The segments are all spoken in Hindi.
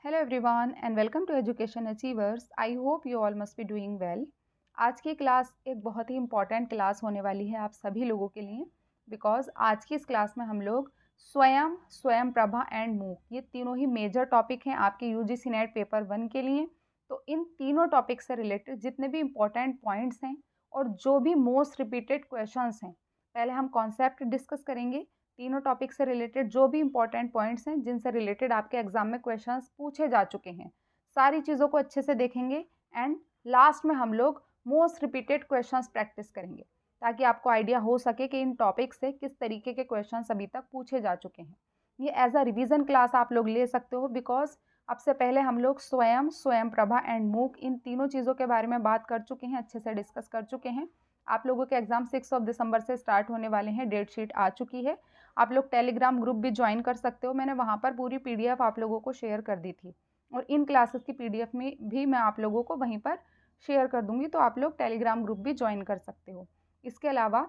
Hello everyone and welcome to Education Achievers. I hope you all must be doing well. आज की क्लास एक बहुत ही इम्पॉर्टेंट क्लास होने वाली है आप सभी लोगों के लिए बिकॉज आज की इस क्लास में हम लोग स्वयं प्रभा एंड मूक ये तीनों ही मेजर टॉपिक हैं आपके यूजीसी नेट पेपर 1 के लिए। तो इन तीनों टॉपिक से रिलेटेड जितने भी इम्पॉर्टेंट पॉइंट्स हैं और जो भी मोस्ट रिपीटेड क्वेश्चंस हैं, पहले हम कॉन्सेप्ट डिस्कस करेंगे। तीनों टॉपिक से रिलेटेड जो भी इंपॉर्टेंट पॉइंट्स हैं जिनसे रिलेटेड आपके एग्जाम में क्वेश्चंस पूछे जा चुके हैं, सारी चीज़ों को अच्छे से देखेंगे एंड लास्ट में हम लोग मोस्ट रिपीटेड क्वेश्चंस प्रैक्टिस करेंगे ताकि आपको आइडिया हो सके कि इन टॉपिक से किस तरीके के क्वेश्चंस अभी तक पूछे जा चुके हैं। ये एज अ रिवीजन क्लास आप लोग ले सकते हो बिकॉज अब से पहले हम लोग स्वयं प्रभा एंड मूक इन तीनों चीज़ों के बारे में बात कर चुके हैं, अच्छे से डिस्कस कर चुके हैं। आप लोगों के एग्जाम 6 दिसंबर से स्टार्ट होने वाले हैं, डेट शीट आ चुकी है। आप लोग टेलीग्राम ग्रुप भी ज्वाइन कर सकते हो, मैंने वहाँ पर पूरी पीडीएफ आप लोगों को शेयर कर दी थी और इन क्लासेस की पीडीएफ में भी मैं आप लोगों को वहीं पर शेयर कर दूँगी, तो आप लोग टेलीग्राम ग्रुप भी ज्वाइन कर सकते हो। इसके अलावा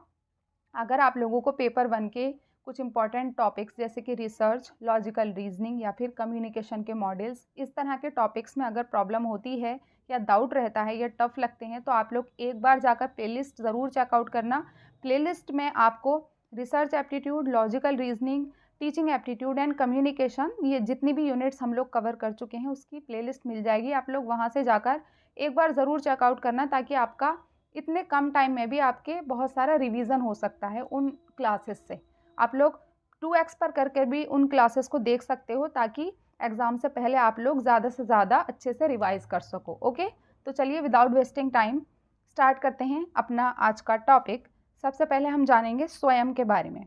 अगर आप लोगों को पेपर 1 के कुछ इंपॉर्टेंट टॉपिक्स जैसे कि रिसर्च, लॉजिकल रीजनिंग या फिर कम्युनिकेशन के मॉडल्स, इस तरह के टॉपिक्स में अगर प्रॉब्लम होती है या डाउट रहता है या टफ लगते हैं तो आप लोग एक बार जाकर प्लेलिस्ट ज़रूर चेकआउट करना। प्लेलिस्ट में आपको research aptitude, logical reasoning, teaching aptitude and communication, ये जितनी भी यूनिट्स हम लोग कवर कर चुके हैं उसकी प्लेलिस्ट मिल जाएगी। आप लोग वहाँ से जाकर एक बार ज़रूर चेकआउट करना ताकि आपका इतने कम टाइम में भी आपके बहुत सारा रिवीजन हो सकता है उन क्लासेस से। आप लोग 2x पर करके भी उन क्लासेस को देख सकते हो ताकि एग्ज़ाम से पहले आप लोग ज़्यादा से ज़्यादा अच्छे से रिवाइज कर सको। ओके, तो चलिए विदाउट वेस्टिंग टाइम स्टार्ट करते हैं अपना आज का टॉपिक। सबसे पहले हम जानेंगे स्वयं के बारे में।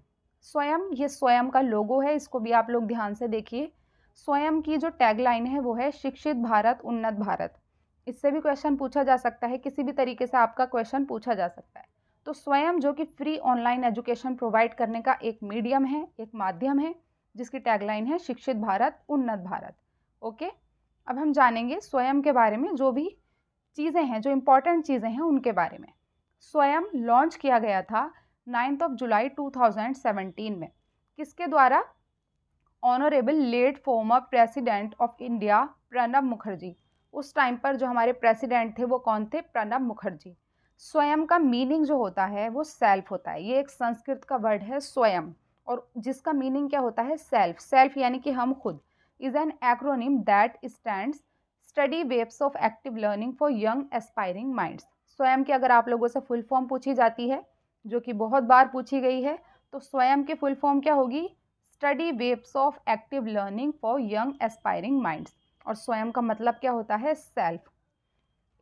ये स्वयं का लोगो है, इसको भी आप लोग ध्यान से देखिए। स्वयं की जो टैगलाइन है वो है शिक्षित भारत उन्नत भारत। इससे भी क्वेश्चन पूछा जा सकता है, किसी भी तरीके से आपका क्वेश्चन पूछा जा सकता है। तो स्वयं जो कि फ्री ऑनलाइन एजुकेशन प्रोवाइड करने का एक मीडियम है, एक माध्यम है, जिसकी टैगलाइन है शिक्षित भारत उन्नत भारत। ओके, अब हम जानेंगे स्वयं के बारे में, जो भी चीज़ें हैं, जो इम्पॉर्टेंट चीज़ें हैं उनके बारे में। स्वयं लॉन्च किया गया था 9 जुलाई 2017 में। किसके द्वारा? Honourable late former president of India Pranab Mukherjee. उस टाइम पर जो हमारे प्रेसिडेंट थे वो कौन थे? प्रणब मुखर्जी। स्वयं का मीनिंग जो होता है वो सेल्फ होता है। ये एक संस्कृत का वर्ड है स्वयं, और जिसका मीनिंग क्या होता है? सेल्फ। सेल्फ यानी कि हम खुद। Is an acronym that stands study waves of active learning for young aspiring minds. स्वयं की अगर आप लोगों से फुल फॉर्म पूछी जाती है, जो कि बहुत बार पूछी गई है, तो स्वयं की फुल फॉर्म क्या होगी? Study waves of active learning for young aspiring minds. और स्वयं का मतलब क्या होता है? Self.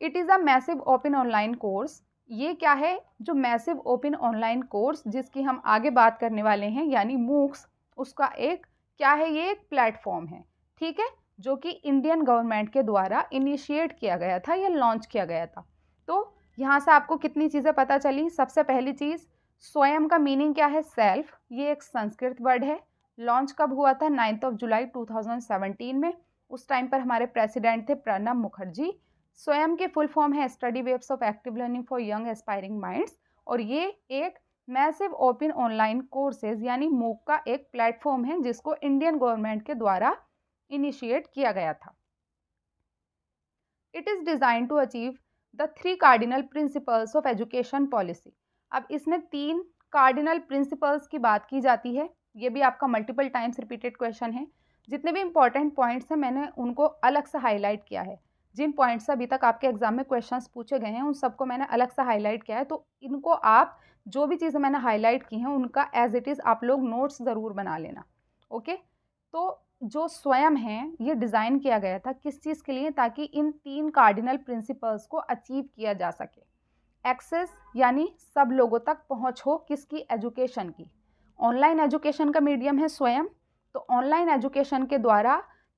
It is a massive open online course. ये क्या है? जो मैसिव ओपन ऑनलाइन कोर्स जिसकी हम आगे बात करने वाले हैं यानी मूक्स, उसका एक क्या है? ये एक प्लेटफॉर्म है, ठीक है, जो कि इंडियन गवर्नमेंट के द्वारा इनिशिएट किया गया था या लॉन्च किया गया था। तो यहाँ से आपको कितनी चीज़ें पता चली? सबसे पहली चीज़, स्वयं का मीनिंग क्या है? सेल्फ। ये एक संस्कृत वर्ड है। लॉन्च कब हुआ था? 9 जुलाई 2017 में। उस टाइम पर हमारे प्रेसिडेंट थे प्रणब मुखर्जी। स्वयं की फुल फॉर्म है study waves of active learning for young aspiring minds, और ये एक मैसिव ओपन ऑनलाइन कोर्सेज यानी मूक का एक प्लेटफॉर्म है जिसको इंडियन गवर्नमेंट के द्वारा इनिशिएट किया गया था। It is design to achieve the 3 cardinal principles of education policy. अब इसमें 3 कार्डिनल प्रिंसिपल्स की बात की जाती है। ये भी आपका मल्टीपल टाइम्स रिपीटेड क्वेश्चन है। जितने भी इंपॉर्टेंट पॉइंट्स हैं मैंने उनको अलग से हाईलाइट किया है। जिन पॉइंट्स से अभी तक आपके एग्जाम में क्वेश्चंस पूछे गए हैं उन सबको मैंने अलग से हाईलाइट किया है। तो इनको आप जो भी चीज़ें मैंने हाईलाइट की हैं उनका एज इट इज़ आप लोग नोट्स ज़रूर बना लेना। ओके, तो जो स्वयं है ये डिज़ाइन किया गया था किस चीज़ के लिए? ताकि इन 3 कार्डिनल प्रिंसिपल्स को अचीव किया जा सके। एक्सेस यानी सब लोगों तक पहुंच हो, किसकी? एजुकेशन की। ऑनलाइन एजुकेशन का मीडियम है स्वयं, तो ऑनलाइन एजुकेशन के द्वारा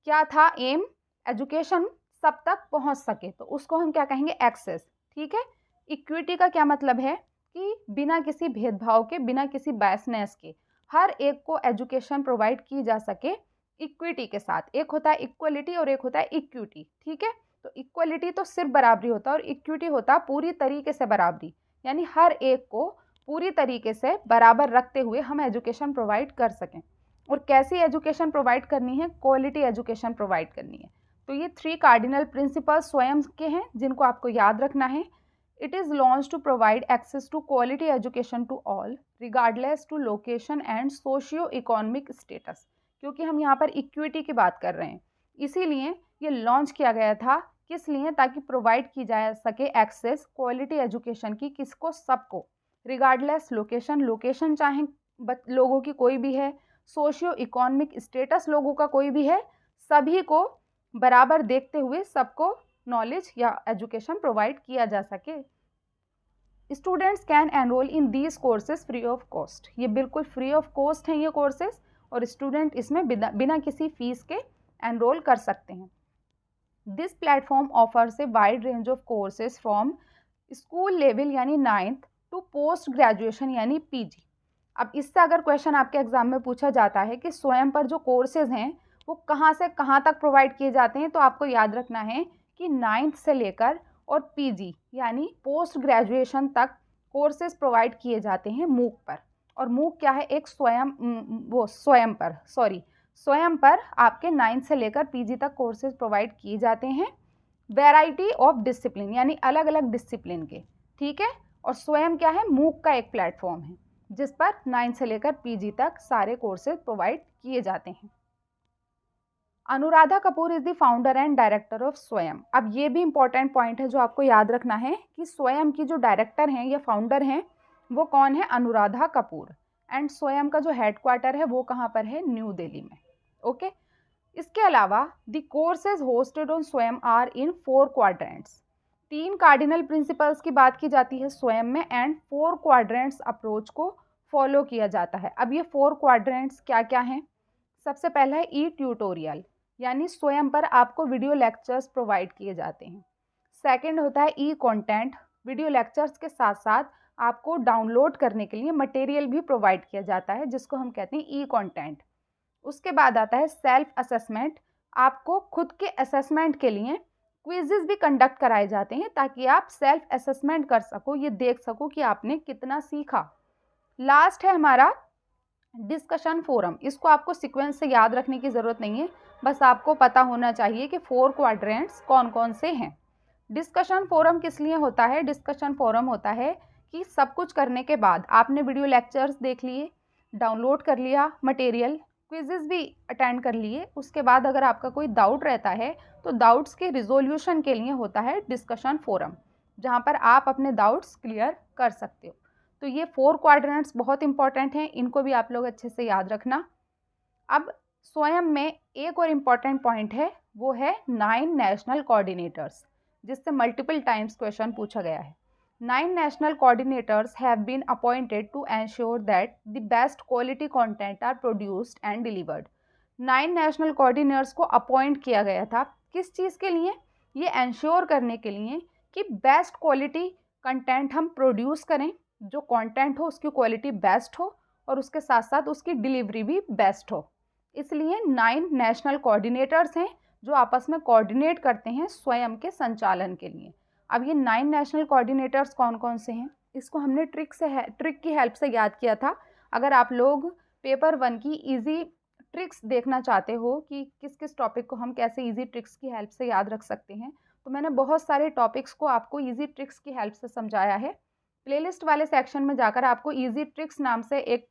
क्या था एम? एजुकेशन सब तक पहुंच सके, तो उसको हम क्या कहेंगे? एक्सेस, ठीक है। इक्विटी का क्या मतलब है? कि बिना किसी भेदभाव के, बिना किसी बायसनेस के हर एक को एजुकेशन प्रोवाइड की जा सके इक्विटी के साथ। एक होता है इक्वलिटी और एक होता है इक्विटी, ठीक है। तो इक्वलिटी तो सिर्फ बराबरी होता है और इक्विटी होता पूरी तरीके से बराबरी, यानी हर एक को पूरी तरीके से बराबर रखते हुए हम एजुकेशन प्रोवाइड कर सकें। और कैसी एजुकेशन प्रोवाइड करनी है? क्वालिटी एजुकेशन प्रोवाइड करनी है। तो ये 3 कार्डिनल प्रिंसिपल्स स्वयं के हैं जिनको आपको याद रखना है। It is launch to provide access to quality education to all regardless to location and socio economic status. क्योंकि हम यहाँ पर इक्विटी की बात कर रहे हैं, इसीलिए ये लॉन्च किया गया था। किस लिए? ताकि प्रोवाइड की जा सके एक्सेस क्वालिटी एजुकेशन की, किसको? सबको, रिगार्डलेस लोकेशन, लोकेशन चाहे लोगों की कोई भी है, सोशियो इकोनॉमिक स्टेटस लोगों का कोई भी है, सभी को बराबर देखते हुए सबको नॉलेज या एजुकेशन प्रोवाइड किया जा सके। Students can enrol in these courses free of cost. ये बिल्कुल फ्री ऑफ कॉस्ट हैं ये कोर्सेज, और स्टूडेंट इसमें बिना किसी फीस के एनरोल कर सकते हैं। This platform offers a wide range of courses from school level यानी 9th टू पोस्ट ग्रेजुएशन यानी पीजी। अब इससे अगर क्वेश्चन आपके एग्जाम में पूछा जाता है कि स्वयं पर जो कोर्सेज हैं वो कहाँ से कहाँ तक प्रोवाइड किए जाते हैं, तो आपको याद रखना है कि 9th से लेकर और पीजी यानी पोस्ट ग्रेजुएशन तक कोर्सेज प्रोवाइड किए जाते हैं मूक पर। और मूक क्या है? एक स्वयं पर आपके 9th से लेकर पीजी तक कोर्सेज प्रोवाइड किए जाते हैं, वैरायटी ऑफ डिसिप्लिन यानी अलग अलग डिसिप्लिन के, ठीक है। और स्वयं क्या है? मूक का एक प्लेटफॉर्म है जिस पर 9th से लेकर पीजी तक सारे कोर्सेज प्रोवाइड किए जाते हैं। Anuradha Kapoor is the founder and director of स्वयं। अब ये भी इंपॉर्टेंट पॉइंट है जो आपको याद रखना है कि स्वयं की जो डायरेक्टर हैं या फाउंडर हैं वो कौन है? अनुराधा कपूर। एंड स्वयं का जो हेडक्वार्टर है वो कहाँ पर है? न्यू दिल्ली में। ओके। इसके अलावा the courses hosted on Swayam are in 4 quadrants. 3 cardinal principles की बात की जाती है स्वयं में, एंड 4 क्वाड्रेंट्स अप्रोच को फॉलो किया जाता है। अब ये 4 क्वाड्रेंट्स क्या क्या हैं? सबसे पहला है ई ट्यूटोरियल, यानी स्वयं पर आपको वीडियो लेक्चर्स प्रोवाइड किए जाते हैं। सेकंड होता है ई कंटेंट, वीडियो लेक्चर्स के साथ साथ आपको डाउनलोड करने के लिए मटेरियल भी प्रोवाइड किया जाता है जिसको हम कहते हैं ई कंटेंट। उसके बाद आता है सेल्फ असेसमेंट, आपको खुद के असेसमेंट के लिए क्विजेस भी कंडक्ट कराए जाते हैं ताकि आप सेल्फ असेसमेंट कर सको, ये देख सको कि आपने कितना सीखा। लास्ट है हमारा डिस्कशन फोरम। इसको आपको सीक्वेंस से याद रखने की ज़रूरत नहीं है, बस आपको पता होना चाहिए कि 4 क्वाड्रेंट्स कौन कौन से हैं। डिस्कशन फोरम किस लिए होता है? डिस्कशन फोरम होता है कि सब कुछ करने के बाद आपने वीडियो लेक्चर्स देख लिए, डाउनलोड कर लिया मटेरियल, क्विजेस भी अटेंड कर लिए, उसके बाद अगर आपका कोई डाउट रहता है तो डाउट्स के रिजोल्यूशन के लिए होता है डिस्कशन फोरम, जहाँ पर आप अपने डाउट्स क्लियर कर सकते हो। तो ये 4 क्वाड्रेंट्स बहुत इंपॉर्टेंट हैं, इनको भी आप लोग अच्छे से याद रखना। अब स्वयं में एक और इम्पॉर्टेंट पॉइंट है, वो है 9 नेशनल कोऑर्डिनेटर्स, जिससे मल्टीपल टाइम्स क्वेश्चन पूछा गया है। 9 national coordinators have been appointed to ensure that the best quality content are produced and delivered. 9 national coordinators को अपॉइंट किया गया था किस चीज़ के लिए? ये एंश्योर करने के लिए कि बेस्ट क्वालिटी कंटेंट हम प्रोड्यूस करें, जो कंटेंट हो उसकी क्वालिटी बेस्ट हो और उसके साथ साथ उसकी डिलीवरी भी बेस्ट हो। इसलिए 9 नेशनल कोऑर्डिनेटर्स हैं जो आपस में कोऑर्डिनेट करते हैं स्वयं के संचालन के लिए। अब ये 9 नेशनल कोऑर्डिनेटर्स कौन कौन से हैं, इसको हमने ट्रिक की हेल्प से याद किया था। अगर आप लोग पेपर 1 की इजी ट्रिक्स देखना चाहते हो कि किस किस टॉपिक को हम कैसे इजी ट्रिक्स की हेल्प से याद रख सकते हैं, तो मैंने बहुत सारे टॉपिक्स को आपको इजी ट्रिक्स की हेल्प से समझाया है। प्लेलिस्ट वाले सेक्शन में जाकर आपको इजी ट्रिक्स नाम से एक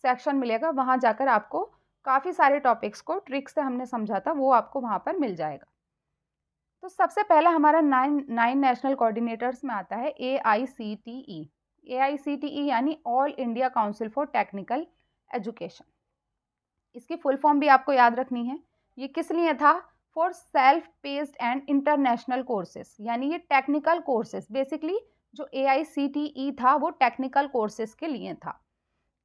सेक्शन मिलेगा, वहाँ जाकर आपको काफ़ी सारे टॉपिक्स को ट्रिक्स से हमने समझा था, वो आपको वहाँ पर मिल जाएगा। तो सबसे पहला हमारा 9 नेशनल कोऑर्डिनेटर्स में आता है AICTE। AICTE यानी all India council for technical education. इसकी फुल फॉर्म भी आपको याद रखनी है। ये किस लिए था? For self paced and international courses, यानी ये टेक्निकल कोर्सेज, बेसिकली जो AICTE था वो टेक्निकल कोर्सेज के लिए था।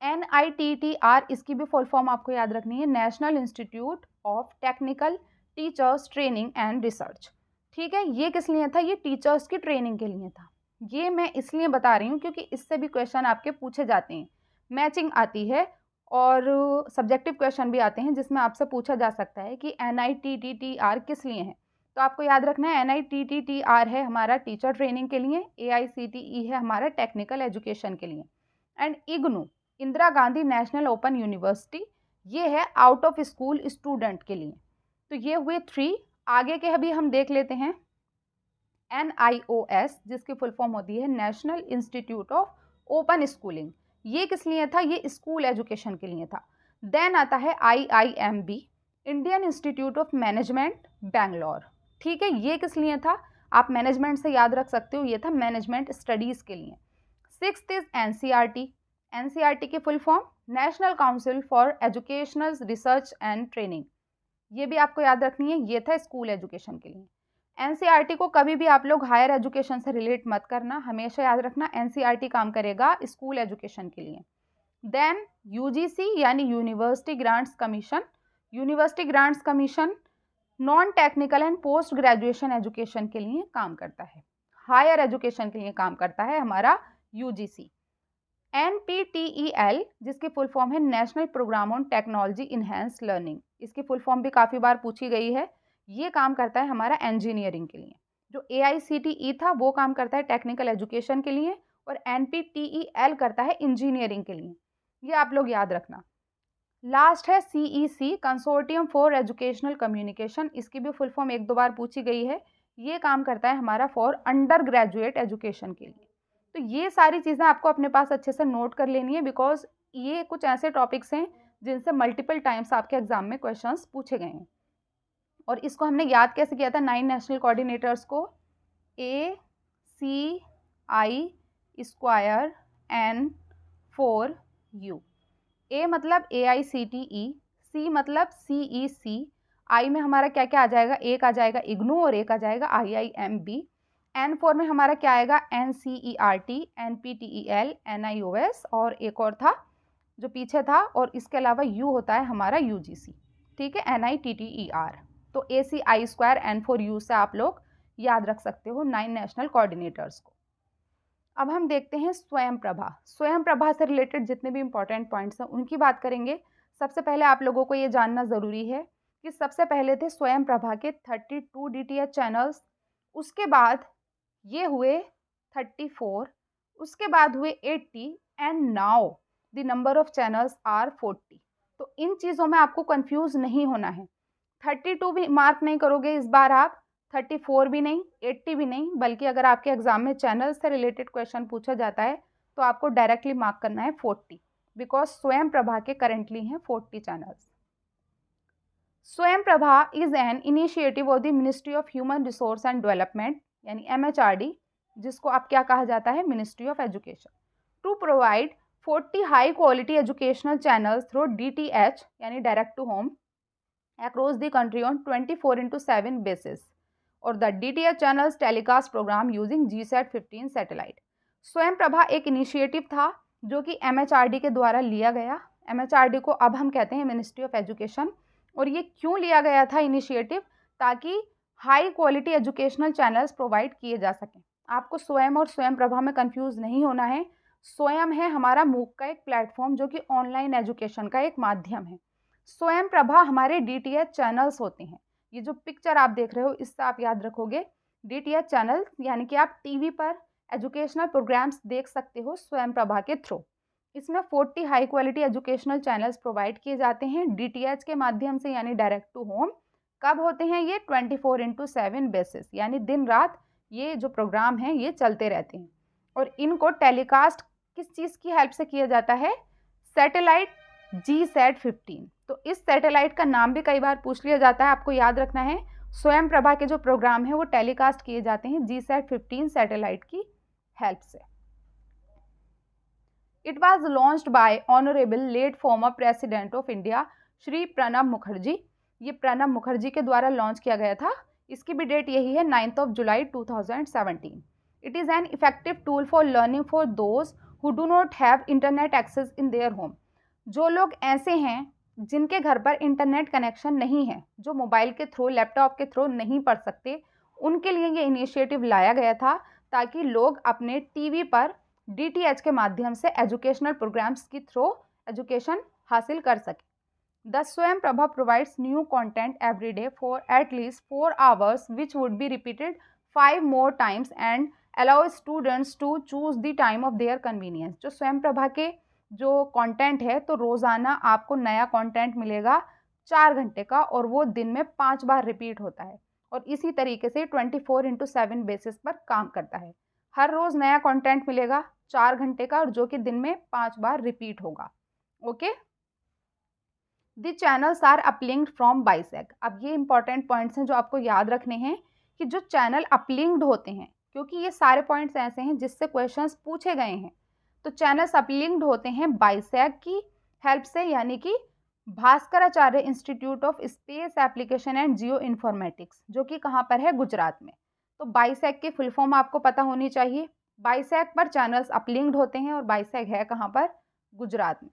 NITTR, इसकी भी फुल फॉर्म आपको याद रखनी है, national institute of technical teachers training and research. ठीक है, ये किस लिए था? ये टीचर्स की ट्रेनिंग के लिए था। ये मैं इसलिए बता रही हूँ क्योंकि इससे भी क्वेश्चन आपके पूछे जाते हैं, मैचिंग आती है और सब्जेक्टिव क्वेश्चन भी आते हैं जिसमें आपसे पूछा जा सकता है कि NITTR किस लिए है। तो आपको याद रखना है NITTR है हमारा टीचर ट्रेनिंग के लिए, AICTE है हमारा टेक्निकल एजुकेशन के लिए, and IGNOU Indira Gandhi national open university, ये है आउट ऑफ स्कूल स्टूडेंट के लिए। तो ये हुए 3। आगे के अभी हम देख लेते हैं NIOS, जिसकी फुल फॉर्म होती है national institute of open schooling. ये किस लिए था? ये स्कूल एजुकेशन के लिए था। देन आता है IIMB, Indian institute of management Bangalore. ठीक है, ये किस लिए था? आप मैनेजमेंट से याद रख सकते हो, ये था मैनेजमेंट स्टडीज़ के लिए। 6th is NCERT। NCERT की full form national council for educational research and training. ये भी आपको याद रखनी है, ये था स्कूल एजुकेशन के लिए। NCERT को कभी भी आप लोग हायर एजुकेशन से रिलेट मत करना, हमेशा याद रखना NCERT काम करेगा स्कूल एजुकेशन के लिए। देन UGC यानी university grants commission. University grants commission non technical and post graduation education के लिए काम करता है, हायर एजुकेशन के लिए काम करता है हमारा UGC। NPTEL, जिसकी फुल फॉर्म है national programme on technology enhance learning, इसकी फुल फॉर्म भी काफ़ी बार पूछी गई है। ये काम करता है हमारा इंजीनियरिंग के लिए। जो AICTE था वो काम करता है टेक्निकल एजुकेशन के लिए, और NPTEL करता है इंजीनियरिंग के लिए। ये आप लोग याद रखना। लास्ट है CEC, consortium for educational communication. इसकी भी फुल फॉर्म एक दो बार पूछी गई है। ये काम करता है हमारा फॉर अंडर ग्रेजुएट एजुकेशन के लिए। तो ये सारी चीज़ें आपको अपने पास अच्छे से नोट कर लेनी है, बिकॉज ये कुछ ऐसे टॉपिक्स हैं जिनसे मल्टीपल टाइम्स आपके एग्जाम में क्वेश्चंस पूछे गए हैं। और इसको हमने याद कैसे किया था 9 नेशनल कोऑर्डिनेटर्स को? ACI square N4U। A मतलब AICTE, C मतलब CEC, I में हमारा क्या क्या आ जाएगा? एक आ जाएगा इग्नू और एक आ जाएगा IIMB। N4 में हमारा क्या आएगा? NCERT, NPTEL, NIOS, और एक और था जो पीछे था, और इसके अलावा U होता है हमारा UGC। ठीक है, NITTER। तो ACI स्क्वायर N4U से आप लोग याद रख सकते हो 9 नेशनल कोऑर्डिनेटर्स को। अब हम देखते हैं स्वयं प्रभा। स्वयं प्रभा से रिलेटेड जितने भी इंपॉर्टेंट पॉइंट्स हैं उनकी बात करेंगे। सबसे पहले आप लोगों को ये जानना ज़रूरी है कि सबसे पहले थे स्वयं प्रभा के 32 DTH चैनल्स, उसके बाद ये हुए 34, उसके बाद हुए 80, and now the number of channels are 40। तो इन चीज़ों में आपको कंफ्यूज नहीं होना है। 32 भी मार्क नहीं करोगे इस बार आप, 34 भी नहीं, 80 भी नहीं, बल्कि अगर आपके एग्जाम में चैनल से रिलेटेड क्वेश्चन पूछा जाता है तो आपको डायरेक्टली मार्क करना है 40, बिकॉज स्वयं प्रभा के करेंटली हैं 40 channels. Swayam Prabha is an initiative of the ministry of human resource and development यानी MHRD, जिसको आप क्या कहा जाता है? Ministry of education, to provide 40 high quality educational channels through DTH यानी direct to home across the country on 24/7 basis, और the DTH channels telecast program using GSAT-15 satellite। स्वयं प्रभा एक इनिशिएटिव था जो कि MHRD के द्वारा लिया गया। MHRD को अब हम कहते हैं मिनिस्ट्री ऑफ एजुकेशन। और ये क्यों लिया गया था इनिशिएटिव? ताकि high quality educational channels provide किए जा सकें। आपको स्वयं और स्वयं प्रभा में कंफ्यूज नहीं होना है। स्वयं है हमारा मूक का एक प्लेटफॉर्म जो कि ऑनलाइन एजुकेशन का एक माध्यम है। स्वयं प्रभा हमारे DTH चैनल्स होते हैं। ये जो पिक्चर आप देख रहे हो इससे आप याद रखोगे DTH चैनल, यानी कि आप टीवी पर एजुकेशनल प्रोग्राम्स देख सकते हो स्वयं प्रभा के थ्रू। इसमें 40 high quality educational channels provide किए जाते हैं DTH के माध्यम से, यानी डायरेक्ट टू होम। कब होते हैं ये? 24/7 बेसिस, यानी दिन रात ये जो प्रोग्राम हैं ये चलते रहते हैं। और इनको टेलीकास्ट किस चीज़ की हेल्प से किया जाता है? Satellite GSAT-15। तो इस सैटेलाइट का नाम भी कई बार पूछ लिया जाता है, आपको याद रखना है। स्वयं प्रभा के जो प्रोग्राम है वो टेलीकास्ट किए जाते हैं GSAT-15 सैटेलाइट की हेल्प से। It was launched by honourable late former president of India Shri Pranab Mukherjee. ये प्रणब मुखर्जी के द्वारा लॉन्च किया गया था। इसकी भी डेट यही है 9 जुलाई 2017। It is an effective tool for learning for those who do not have internet access in their home. जो लोग ऐसे हैं जिनके घर पर इंटरनेट कनेक्शन नहीं है, जो मोबाइल के थ्रू, लैपटॉप के थ्रू नहीं पढ़ सकते, उनके लिए ये इनिशिएटिव लाया गया था ताकि लोग अपने टीवी पर DTH के माध्यम से एजुकेशनल प्रोग्राम्स के थ्रू एजुकेशन हासिल कर सकें। The Swayam Prabha provides new content every day for at least 4 hours which would be repeated 5 more times and allow students to choose the time of their convenience. जो स्वयं प्रभा के जो कंटेंट है तो रोज़ाना आपको नया कंटेंट मिलेगा 4 घंटे का, और वो दिन में 5 बार रिपीट होता है। और इसी तरीके से 24/7 बेसिस पर काम करता है। हर रोज़ नया कंटेंट मिलेगा 4 घंटे का, और जो कि दिन में 5 बार रिपीट होगा। Okay, the channels are uplinked from BISAG. अब ये इंपॉर्टेंट पॉइंट्स हैं जो आपको याद रखने हैं कि जो चैनल अपलिंक्ड होते हैं, क्योंकि ये सारे पॉइंट्स ऐसे हैं जिससे क्वेश्चंस पूछे गए हैं, तो चैनल्स अपलिंक्ड होते हैं बाइसेक की हेल्प से, यानी कि Bhaskaracharya institute of space application and geo informatics, जो कि कहाँ पर है, गुजरात में। तो बाइसेक की फुल फॉर्म आपको पता होनी चाहिए। बाइसेक पर चैनल्स अपलिंक्ड होते हैं और बाइसेक है कहाँ पर, गुजरात में।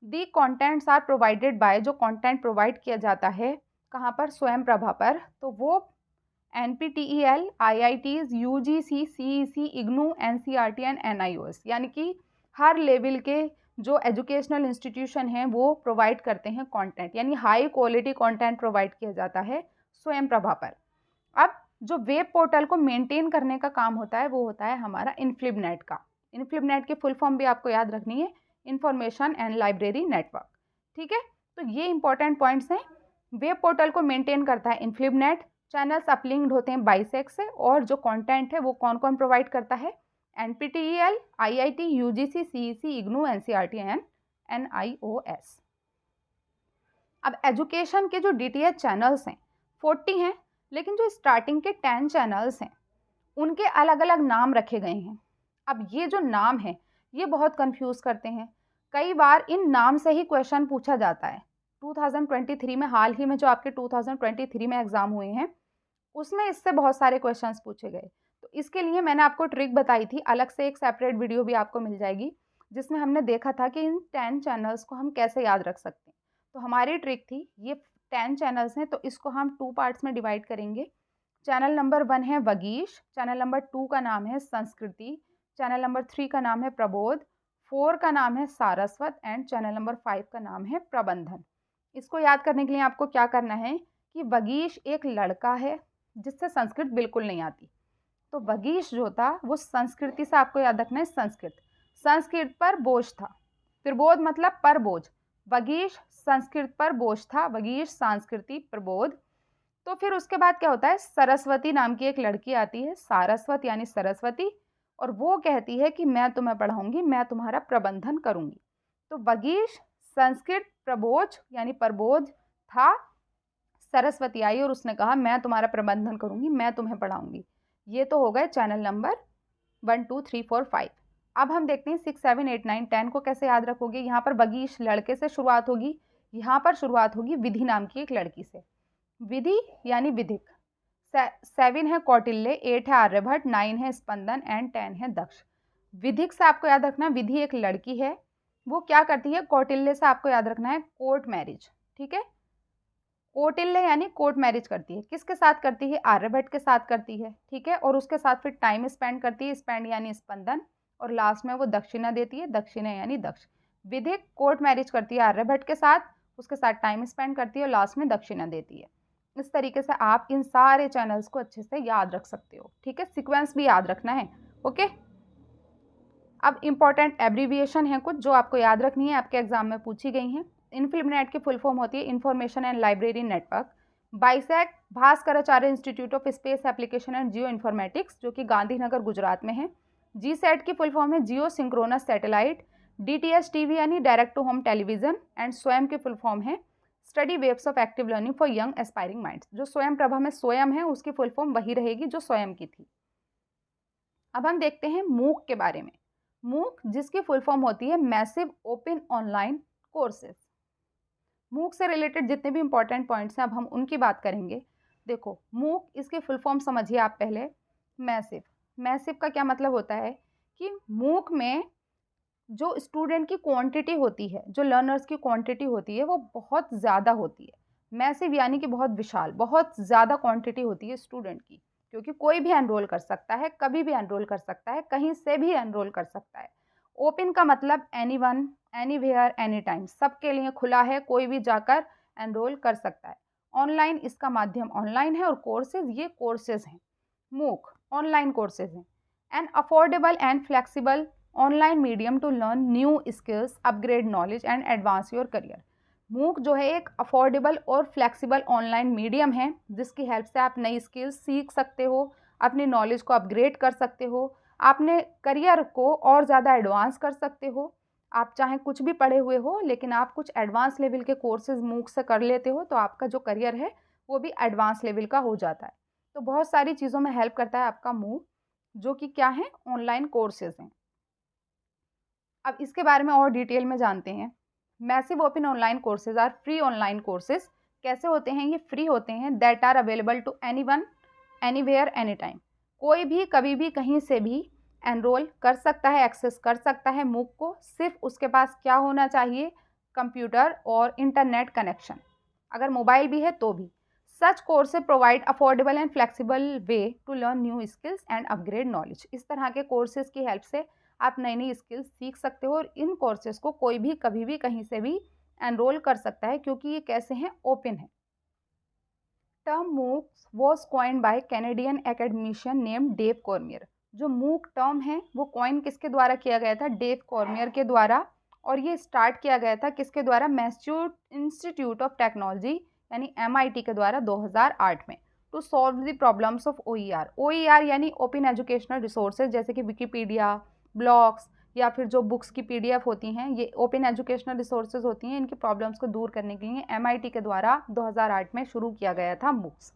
दी कंटेंट्स आर प्रोवाइडेड बाय, जो कंटेंट प्रोवाइड किया जाता है कहाँ पर, स्वयं प्रभा पर, तो वो NPTEL, IITs, UGC, CEC, IGNOU, NCERT and NIOS, यानी कि हर लेवल के जो एजुकेशनल इंस्टीट्यूशन हैं वो प्रोवाइड करते हैं कंटेंट, यानी हाई क्वालिटी कंटेंट प्रोवाइड किया जाता है स्वयं प्रभा पर। अब जो वेब पोर्टल को मेंटेन करने का काम होता है वो होता है हमारा इन्फ्लिबनेट का। इन्फ्लिबनेट की फुल फॉर्म भी आपको याद रखनी है, इंफॉर्मेशन एंड लाइब्रेरी नेटवर्क। ठीक है, तो ये इंपॉर्टेंट पॉइंट्स हैं। वेब पोर्टल को मेंटेन करता है इन्फ्लिबनेट, चैनल्स अपलिंक्ड होते हैं बाइसेक से, और जो कंटेंट है वो कौन कौन प्रोवाइड करता है, NPTEL, IIT, UGC, CEC, IGNOU, NCERT and NIOS। अब एजुकेशन के जो DTH चैनल्स हैं 40 हैं, लेकिन जो स्टार्टिंग के 10 चैनल्स हैं उनके अलग अलग नाम रखे गए हैं। अब ये जो नाम है ये बहुत कंफ्यूज करते हैं, कई बार इन नाम से ही क्वेश्चन पूछा जाता है। 2023 में, हाल ही में जो आपके 2023 में एग्जाम हुए हैं, उसमें इससे बहुत सारे क्वेश्चंस पूछे गए। तो इसके लिए मैंने आपको ट्रिक बताई थी, अलग से एक सेपरेट वीडियो भी आपको मिल जाएगी, जिसमें हमने देखा था कि इन 10 चैनल्स को हम कैसे याद रख सकते हैं। तो हमारी ट्रिक थी, ये 10 चैनल्स हैं तो इसको हम 2 पार्ट्स में डिवाइड करेंगे। चैनल नंबर 1 है वगीश, चैनल नंबर 2 का नाम है संस्कृति, चैनल नंबर 3 का नाम है प्रबोध, 4 का नाम है सारस्वत एंड चैनल नंबर 5 का नाम है प्रबंधन। इसको याद करने के लिए आपको क्या करना है कि वगीश एक लड़का है जिससे संस्कृत बिल्कुल नहीं आती, तो वगीश जो था वो संस्कृति से आपको याद रखना है संस्कृत, संस्कृत पर बोझ था। प्रबोध मतलब पर बोझ, वगीश संस्कृत पर बोझ था, वगीश संस्कृति प्रबोध। तो फिर उसके बाद क्या होता है, सरस्वती नाम की एक लड़की आती है, सारस्वत यानी सरस्वती, और वो कहती है कि मैं तुम्हें पढ़ाऊंगी, मैं तुम्हारा प्रबंधन करूंगी। तो वगीश संस्कृत प्रबोझ यानी प्रबोध था, सरस्वती आई और उसने कहा मैं तुम्हारा प्रबंधन करूंगी, मैं तुम्हें पढ़ाऊंगी। ये तो हो गए चैनल नंबर 1 2 3 4 5। अब हम देखते हैं 6 7 8 9 10 को कैसे याद रखोगे। यहाँ पर वगीश लड़के से शुरुआत होगी, यहाँ पर शुरुआत होगी विधि नाम की एक लड़की से। विधि यानी विधिक, 7 है कौटिल्य, 8 है आर्यभट्ट, 9 है स्पंदन एंड 10 है दक्ष। विधिक से आपको याद रखना है विधि एक लड़की है, वो क्या करती है, कौटिल्य से आपको याद रखना है कोर्ट मैरिज। ठीक है, कौटिल्य यानी कोर्ट मैरिज करती है, किसके साथ करती है, आर्यभट्ट के साथ करती है। ठीक है, और उसके साथ फिर टाइम स्पेंड करती है, स्पेंड यानी स्पंदन, और लास्ट में वो दक्षिणा देती है, दक्षिणा यानी दक्ष। विधिक कोर्ट मैरिज करती है आर्यभट्ट के साथ, उसके साथ टाइम स्पेंड करती है और लास्ट में दक्षिणा देती है। इस तरीके से आप इन सारे चैनल्स को अच्छे से याद रख सकते हो। ठीक है, सीक्वेंस भी याद रखना है। ओके, अब इंपॉर्टेंट एब्रीविएशन है कुछ जो आपको याद रखनी है, आपके एग्जाम में पूछी गई हैं। इन्फ्लिबनेट की फुल फॉर्म होती है information and library network. Bisect Bhaskaracharya institute of space application and geo informatics, जो कि गांधीनगर गुजरात में है। GSAT की फुल फॉर्म है geosynchronous satellite. DTH TV यानी direct to home television. And Swayam की फुल फॉर्म है study waves of active learning for young aspiring minds. जो स्वयं प्रभा में स्वयं है उसकी फुल फॉर्म वही रहेगी जो स्वयं की थी। अब हम देखते हैं मूक के बारे में। मूक जिसकी फुल फॉर्म होती है मैसिव ओपन ऑनलाइन कोर्सेज। मूक से रिलेटेड जितने भी इंपॉर्टेंट पॉइंट्स हैं अब हम उनकी बात करेंगे। देखो, मूक इसकी फुल फॉर्म समझिए आप पहले। मैसिव, मैसिव का क्या मतलब होता है कि मूक में जो स्टूडेंट की क्वांटिटी होती है, जो लर्नर्स की क्वांटिटी होती है वो बहुत ज़्यादा होती है। मैसिव यानी कि बहुत विशाल, बहुत ज़्यादा क्वांटिटी होती है स्टूडेंट की, क्योंकि कोई भी एनरोल कर सकता है, कभी भी एनरोल कर सकता है, कहीं से भी एनरोल कर सकता है। ओपन का मतलब एनीवन, एनीवेयर, एनी टाइम, सबके लिए खुला है, कोई भी जाकर एनरोल कर सकता है। ऑनलाइन इसका माध्यम ऑनलाइन है, और कोर्सेज ये कोर्सेज हैं, मूक ऑनलाइन कोर्सेज हैं। And affordable and flexible online medium to learn new skills, upgrade knowledge and advance your career. MOOC जो है एक अफोर्डेबल और फ्लेक्सिबल ऑनलाइन मीडियम है जिसकी हेल्प से आप नई स्किल्स सीख सकते हो, अपनी नॉलेज को अपग्रेड कर सकते हो, आपने करियर को और ज़्यादा एडवांस कर सकते हो। आप चाहे कुछ भी पढ़े हुए हो लेकिन आप कुछ एडवांस लेवल के कोर्सेज मूक से कर लेते हो तो आपका जो करियर है वो भी एडवांस लेवल का हो जाता है। तो बहुत सारी चीज़ों में हेल्प करता है आपका मूक, जो कि क्या है, ऑनलाइन कोर्सेज हैं। अब इसके बारे में और डिटेल में जानते हैं। Massive open online courses are free online courses. कैसे होते हैं ये? फ्री होते हैं। That are available to anyone, anywhere, any time. कोई भी कभी भी कहीं से भी एनरोल कर सकता है, एक्सेस कर सकता है मूक को। सिर्फ उसके पास क्या होना चाहिए? कंप्यूटर और इंटरनेट कनेक्शन। अगर मोबाइल भी है तो भी। Such courses provide affordable and flexible way to learn new skills and upgrade knowledge. इस तरह के कोर्सेज की हेल्प से आप नई नई स्किल्स सीख सकते हो और इन कोर्सेज को कोई भी कभी भी कहीं से भी एनरोल कर सकता है क्योंकि ये कैसे हैं? ओपन है। Term MOOCs was coined by Canadian academician name Dave Cormier. जो मूक टर्म है वो कॉइन किसके द्वारा किया गया था? डेव कॉर्मियर के द्वारा। और ये स्टार्ट किया गया था किसके द्वारा? मैसाचुसेट्स इंस्टीट्यूट ऑफ टेक्नोलॉजी यानी MIT के द्वारा 2008 में। To solve the problems of OER यानी ओपन एजुकेशनल रिसोर्सेज, जैसे कि विकीपीडिया, ब्लॉग्स या फिर जो बुक्स की PDF होती हैं, ये ओपन एजुकेशनल रिसोर्सेज होती हैं। इनकी प्रॉब्लम्स को दूर करने के लिए MIT के द्वारा 2008 में शुरू किया गया था MOOCs.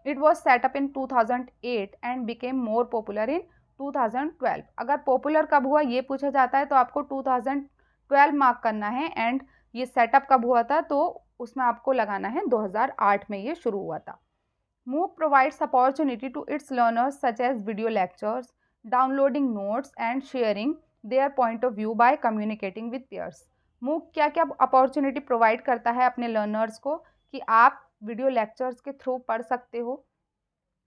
It was setup in 2008 and became more popular in 2012। अगर पॉपुलर कब हुआ ये पूछा जाता है तो आपको 2012 मार्क करना है। एंड ये सेटअप कब हुआ था तो उसमें आपको लगाना है 2008 में ये शुरू हुआ था। MOOC provides opportunity to its learners such as video lectures, downloading notes and sharing their point of view by communicating with peers. MOOC क्या क्या अपॉर्चुनिटी प्रोवाइड करता है अपने लर्नर्स को कि आप वीडियो लेक्चर्स के थ्रू पढ़ सकते हो,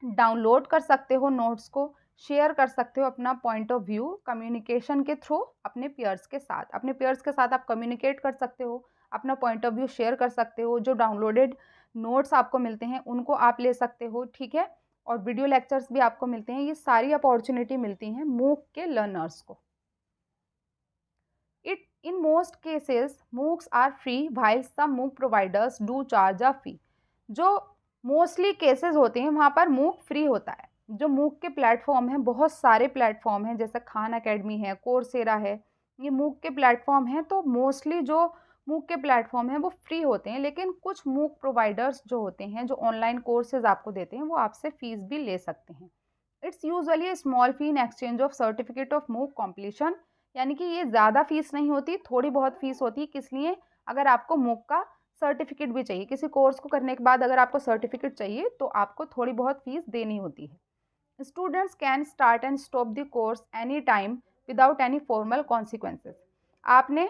डाउनलोड कर सकते हो नोट्स को, शेयर कर सकते हो अपना पॉइंट ऑफ व्यू कम्युनिकेशन के थ्रू अपने पेयर्स के साथ। अपने पेयर्स के साथ आप कम्युनिकेट कर सकते हो, अपना पॉइंट ऑफ व्यू शेयर कर सकते हो। जो डाउनलोडेड नोट्स आपको मिलते हैं उनको आप ले सकते हो, ठीक है, और वीडियो लेक्चर्स भी आपको मिलते हैं। ये सारी अपॉर्चुनिटी मिलती हैं मूक के लर्नर्स को। It in most cases MOOCs are free while some MOOC providers do charge a fee. जो मोस्टली केसेस होते हैं वहाँ पर मूक फ्री होता है। जो मूक के प्लेटफॉर्म हैं, बहुत सारे प्लेटफॉर्म हैं, जैसे खान अकेडमी है, कोर्सेरा है, ये मूक के प्लेटफॉर्म हैं। तो मोस्टली जो मूक के प्लेटफॉर्म हैं वो फ्री होते हैं, लेकिन कुछ मूक प्रोवाइडर्स जो होते हैं जो ऑनलाइन कोर्सेज आपको देते हैं वो आपसे फीस भी ले सकते हैं। It's usually A small fee in exchange of certificate of मूक कॉम्प्लीशन। यानी कि ये ज़्यादा फीस नहीं होती, थोड़ी बहुत फीस होती है। किस लिए? अगर आपको मूक का सर्टिफिकेट भी चाहिए, किसी कोर्स को करने के बाद अगर आपको सर्टिफिकेट चाहिए तो आपको थोड़ी बहुत फीस देनी होती है। Students can start and stop the course any time without any formal consequences. आपने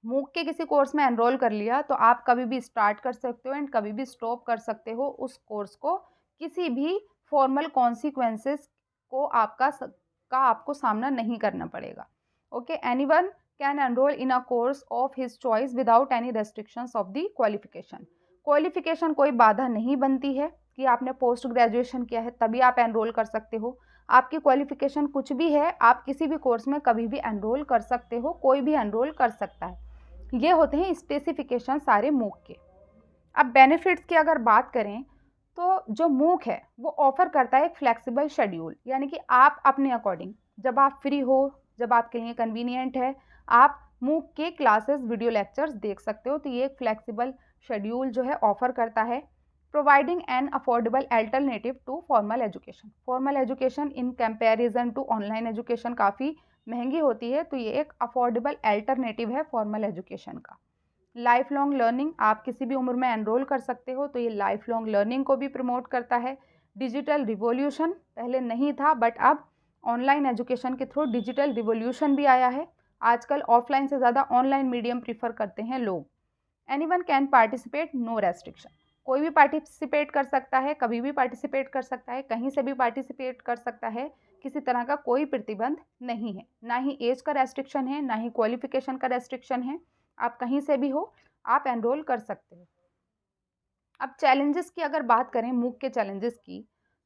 मूक के किसी कोर्स में एनरोल कर लिया तो आप कभी भी स्टार्ट कर सकते हो एंड कभी भी स्टॉप कर सकते हो उस कोर्स को। किसी भी फॉर्मल कॉन्सिक्वेंसेस को आपको सामना नहीं करना पड़ेगा। Okay, anyone can enrol in a course of his choice without any restrictions of the qualification. Qualification कोई बाधा नहीं बनती है कि आपने पोस्ट ग्रेजुएशन किया है तभी आप एनरोल कर सकते हो। आपकी क्वालिफिकेशन कुछ भी है, आप किसी भी कोर्स में कभी भी एनरोल कर सकते हो, कोई भी एनरोल कर सकता है। ये होते हैं स्पेसिफिकेशन सारे मूक के। अब बेनिफिट्स की अगर बात करें तो जो मूक है वो ऑफर करता है एक फ्लेक्सिबल शेड्यूल, यानी कि आप अपने अकॉर्डिंग जब आप फ्री हो, जब आपके लिए कन्वीनियंट है, आप मूक के क्लासेस वीडियो लेक्चर्स देख सकते हो। तो ये एक फ्लेक्सिबल शेड्यूल जो है ऑफर करता है। Providing an affordable alternative to formal education. Formal education in comparison to online education काफ़ी महंगी होती है, तो ये एक अफोर्डेबल अल्टरनेटिव है फॉर्मल एजुकेशन का। लाइफ लॉन्ग लर्निंग, आप किसी भी उम्र में एनरोल कर सकते हो, तो ये लाइफ लॉन्ग लर्निंग को भी प्रमोट करता है। डिजिटल रिवॉल्यूशन, पहले नहीं था बट अब ऑनलाइन एजुकेशन के थ्रू डिजिटल रिवॉल्यूशन भी आया है। आजकल ऑफलाइन से ज़्यादा ऑनलाइन मीडियम प्रीफर करते हैं लोग। Anyone can participate, no restriction. कोई भी पार्टिसिपेट कर सकता है, कभी भी पार्टिसिपेट कर सकता है, कहीं से भी पार्टिसिपेट कर सकता है। किसी तरह का कोई प्रतिबंध नहीं है, ना ही एज का रेस्ट्रिक्शन है, ना ही क्वालिफिकेशन का रेस्ट्रिक्शन है। आप कहीं से भी हो, आप एनरोल कर सकते हो। अब चैलेंजेस की अगर बात करें मूक के चैलेंजेस की,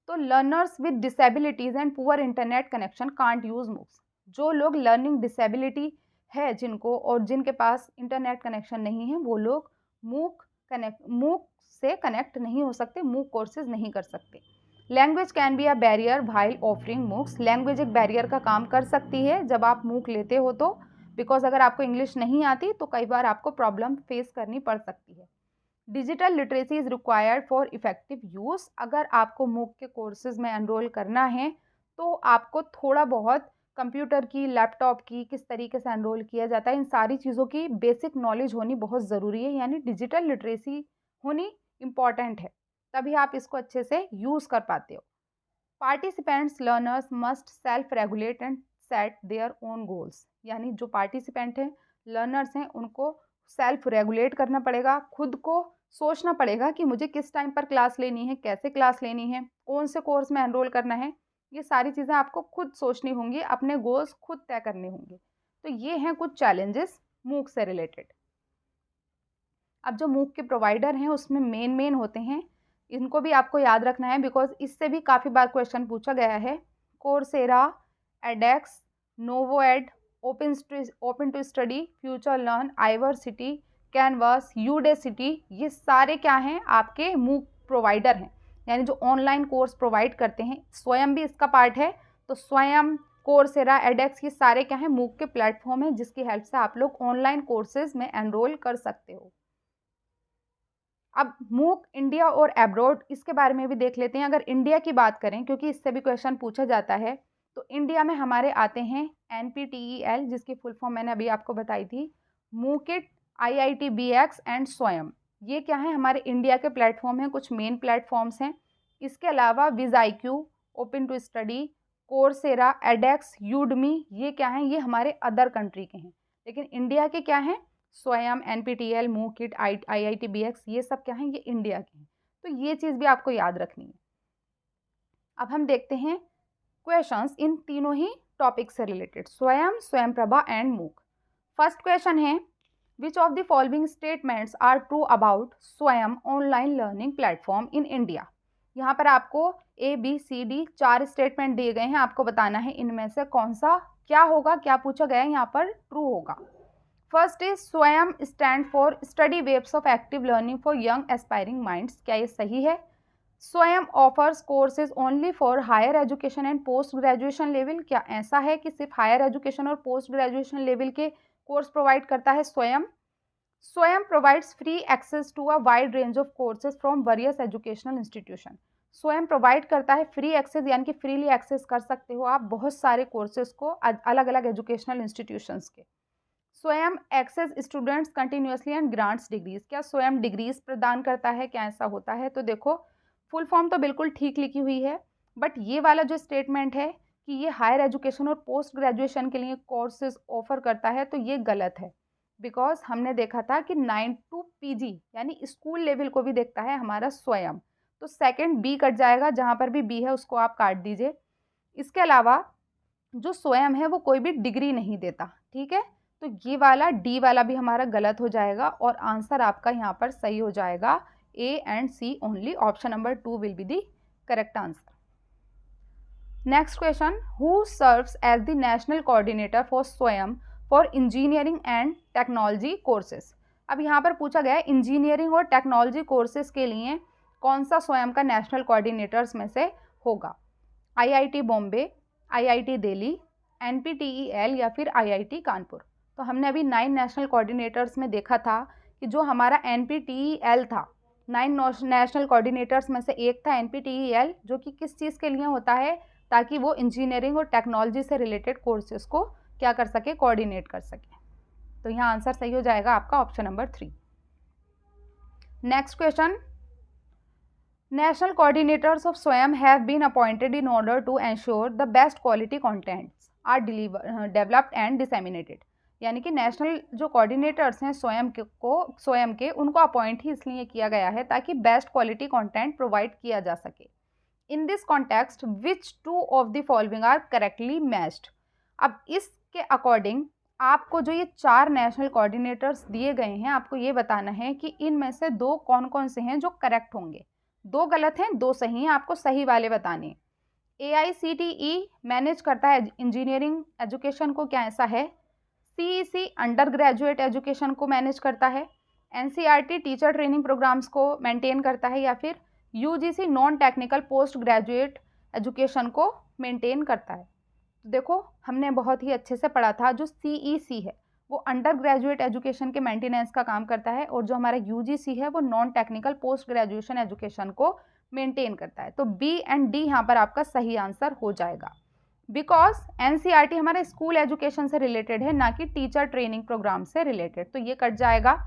तो learners with disabilities and poor internet connection can't use MOOCs. जो लोग लर्निंग डिसेबिलिटी है जिनको और जिनके पास इंटरनेट कनेक्शन नहीं है वो लोग मूक से कनेक्ट नहीं हो सकते, मूक कोर्सेज नहीं कर सकते। Language can be a barrier while offering MOOCs, language एक बैरियर का काम कर सकती है जब आप मूक लेते हो तो, बिकॉज अगर आपको इंग्लिश नहीं आती तो कई बार आपको प्रॉब्लम फेस करनी पड़ सकती है। Digital literacy is required for effective use, अगर आपको मूक के कोर्सेज में एनरोल करना है तो आपको थोड़ा बहुत कंप्यूटर की, लैपटॉप की, किस तरीके से एनरोल किया जाता है, इन सारी चीज़ों की बेसिक नॉलेज होनी बहुत ज़रूरी है, यानी डिजिटल लिटरेसी होनी इम्पॉर्टेंट है, तभी आप इसको अच्छे से यूज़ कर पाते हो। Participants learners must self regulate and set their own goals, यानी जो पार्टिसिपेंट हैं, लर्नर्स हैं, उनको सेल्फ रेगुलेट करना पड़ेगा, खुद को सोचना पड़ेगा कि मुझे किस टाइम पर क्लास लेनी है, कैसे क्लास लेनी है, कौन से कोर्स में एनरोल करना है, ये सारी चीज़ें आपको खुद सोचनी होंगी, अपने गोल्स खुद तय करने होंगे। तो ये हैं कुछ चैलेंजेस मूक से रिलेटेड। अब जो मूक के प्रोवाइडर हैं उसमें मेन होते हैं, इनको भी आपको याद रखना है बिकॉज इससे भी काफ़ी बार क्वेश्चन पूछा गया है। Coursera, edX, NovoEd, open to study, future learn, iversity, Canvas, Udacity, ये सारे क्या हैं, आपके मूक प्रोवाइडर हैं, यानी जो ऑनलाइन कोर्स प्रोवाइड करते हैं। स्वयं भी इसका पार्ट है, तो स्वयं, कोर्सेरा, एडेक्स, ये सारे क्या हैं, मूक के प्लेटफॉर्म हैं जिसकी हेल्प से आप लोग ऑनलाइन कोर्सेज में एनरोल कर सकते हो। अब मूक इंडिया और एब्रॉड, इसके बारे में भी देख लेते हैं। अगर इंडिया की बात करें, क्योंकि इससे भी क्वेश्चन पूछा जाता है, तो इंडिया में हमारे आते हैं NPTEL, जिसकी फुल फॉर्म मैंने अभी आपको बताई थी, मूकिट, IITBX एंड स्वयं। ये क्या है, हमारे इंडिया के प्लेटफॉर्म हैं, कुछ मेन प्लेटफॉर्म्स हैं। इसके अलावा विज़ाइक्यू, open to study, Coursera, edX, Udemy, ये क्या हैं, ये हमारे अदर कंट्री के हैं, लेकिन इंडिया के क्या हैं, स्वयं, NPTEL, मूकिट, IITBX, ये सब क्या हैं, ये इंडिया के हैं। तो ये चीज़ भी आपको याद रखनी है। अब हम देखते हैं क्वेश्चंस इन तीनों ही टॉपिक से related, Swayam, Swayam Prabha and MOOC. First question है, which of the following statements are true about Swayam online learning platform in India. यहाँ पर आपको ABCD 4 स्टेटमेंट दिए गए हैं, आपको बताना है इनमें से कौन सा क्या होगा, क्या पूछा गया है यहाँ पर, ट्रू होगा। First is Swayam stand for study waves of active learning for young aspiring minds, क्या ये सही है? Swayam offers courses only for higher education and post graduation level, क्या ऐसा है कि सिर्फ हायर एजुकेशन और पोस्ट ग्रेजुएशन लेवल के कोर्स प्रोवाइड करता है Swayam? Swayam provides free access to a wide range of courses from various educational institution, Swayam provide करता है फ्री एक्सेस, यानी कि फ्रीली एक्सेस कर सकते हो आप बहुत सारे कोर्सेज को अलग अलग एजुकेशनल इंस्टीट्यूशंस के। Swayam access students continuously and grants degrees, क्या स्वयं डिग्रीज प्रदान करता है, क्या ऐसा होता है? तो देखो, फुल फॉर्म तो बिल्कुल ठीक लिखी हुई है, बट ये वाला जो स्टेटमेंट है कि ये हायर एजुकेशन और पोस्ट ग्रेजुएशन के लिए कोर्सेज ऑफर करता है, तो ये गलत है, बिकॉज हमने देखा था कि 9 to PG यानी स्कूल लेवल को भी देखता है हमारा स्वयं, तो सेकंड B कट जाएगा, जहाँ पर भी B है उसको आप काट दीजिए। इसके अलावा जो स्वयं है वो कोई भी डिग्री नहीं देता, ठीक है, तो ये वाला D वाला भी हमारा गलत हो जाएगा और आंसर आपका यहाँ पर सही हो जाएगा A and C only, option number 2 will be the correct answer. Next question, who serves as the national coordinator for Swayam for engineering and technology courses. अब यहाँ पर पूछा गया है इंजीनियरिंग और टेक्नोलॉजी कोर्सेज के लिए कौन सा स्वयं का नेशनल कोऑर्डिनेटर्स में से होगा? IIT Bombay, IIT Delhi, NPTEL या फिर IIT कानपुर। तो हमने अभी 9 नेशनल कोऑर्डिनेटर्स में देखा था कि जो हमारा NPTEL था, 9 नेशनल कोऑर्डिनेटर्स में से एक था NPTEL, जो कि किस चीज़ के लिए होता है, ताकि वो इंजीनियरिंग और टेक्नोलॉजी से रिलेटेड कोर्सेज को क्या कर सके, कोऑर्डिनेट कर सके। तो यहाँ आंसर सही हो जाएगा आपका option number 3। Next question, National coordinators of Swayam have been appointed in order to ensure the best quality contents are developed and disseminated। यानी कि नेशनल जो कोऑर्डिनेटर्स हैं स्वयं के उनको अपॉइंट ही इसलिए किया गया है ताकि बेस्ट क्वालिटी कंटेंट प्रोवाइड किया जा सके। In this context which 2 of the following are correctly matched. अब इसके अकॉर्डिंग आपको जो ये 4 नेशनल कोऑर्डिनेटर्स दिए गए हैं, आपको ये बताना है कि इनमें से 2 कौन कौन से हैं जो करेक्ट होंगे। 2 गलत हैं, 2 सही हैं, आपको सही वाले बताने। AICTE मैनेज करता है इंजीनियरिंग एजुकेशन को, क्या ऐसा है? CEC अंडर ग्रेजुएट एजुकेशन को मैनेज करता है। एनसीईआरटी टीचर ट्रेनिंग प्रोग्राम्स को मेंटेन करता है या फिर UGC non technical post graduate education को मेंटेन करता है? देखो हमने बहुत ही अच्छे से पढ़ा था, जो सीईसी है वो अंडर ग्रेजुएट एजुकेशन के मेंटेनेंस का काम करता है और जो हमारा यूजीसी है वो non technical post graduation education को मेंटेन करता है। तो बी एंड डी यहाँ पर आपका सही आंसर हो जाएगा, बिकॉज एनसीईआरटी हमारे स्कूल एजुकेशन से रिलेटेड है, ना कि टीचर ट्रेनिंग प्रोग्राम से रिलेटेड, तो ये कट जाएगा।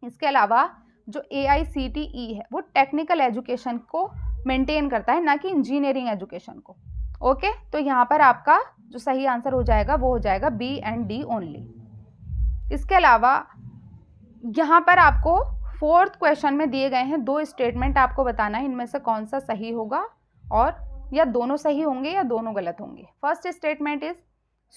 इसके अलावा जो AICTE है वो टेक्निकल एजुकेशन को मेंटेन करता है, ना कि इंजीनियरिंग एजुकेशन को। ओके, तो यहाँ पर आपका जो सही आंसर हो जाएगा वो हो जाएगा बी एंड डी ओनली। इसके अलावा यहाँ पर आपको 4th क्वेश्चन में दिए गए हैं 2 स्टेटमेंट, आपको बताना है इनमें से कौन सा सही होगा, और या दोनों सही होंगे या दोनों गलत होंगे। First statement is